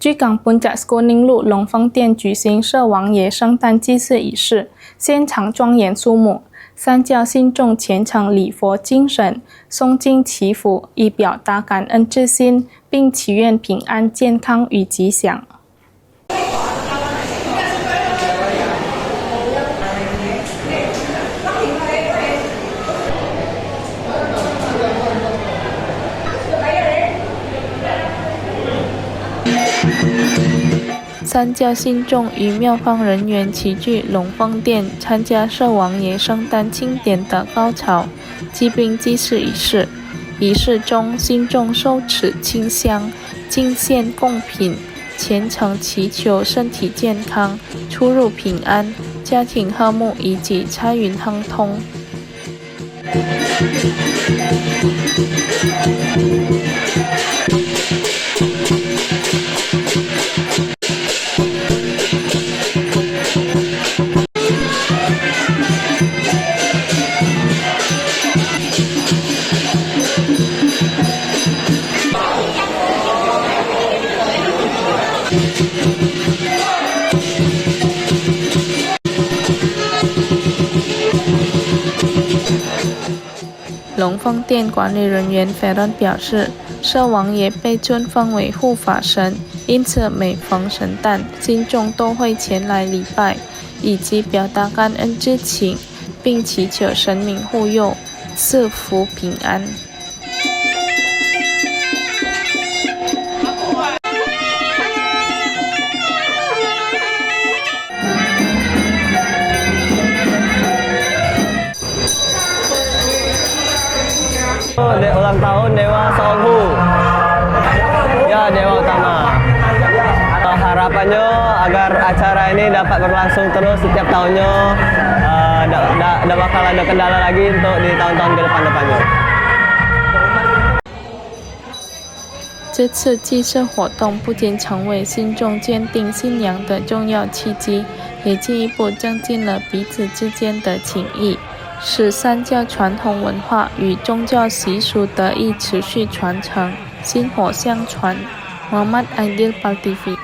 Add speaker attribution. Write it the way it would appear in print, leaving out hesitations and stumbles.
Speaker 1: 居港Puncak Skuning路龙凤殿举行社王爷圣诞祭祀仪式，现场庄严肃穆，三教信众虔诚礼佛敬神，诵经祈福，以表达感恩之心，并祈愿平安健康与吉祥。三教信众与庙方人员齐聚龙凤殿，参加社王爷圣诞庆典的高潮祭宾祭祀仪式。仪式中，信众手持清香，敬献贡品，虔诚祈求身体健康、出入平安、家庭和睦以及财运亨通。龙凤殿管理人员 Ferron 表示，社王爷被尊封为护法神，因此每逢圣诞，信众都会前来礼拜，以及表达感恩之情，并祈求神明护佑，赐福平安。
Speaker 2: Ulang tahun Dewa Seonghu, ya Dewa Utama. Harapannya agar acara ini dapat berlangsung terus setiap tahunnya, tidak bakal ada kendala lagi untuk di tahun-tahun ke depan-depannya.
Speaker 1: 这次祭祀活动不仅成为信众坚定信仰的重要契机，也进一步增进了彼此之间的情谊，使三教传统文化与宗教习俗得以持续传承，薪火相传。Muhammad Aidil, PAL TV。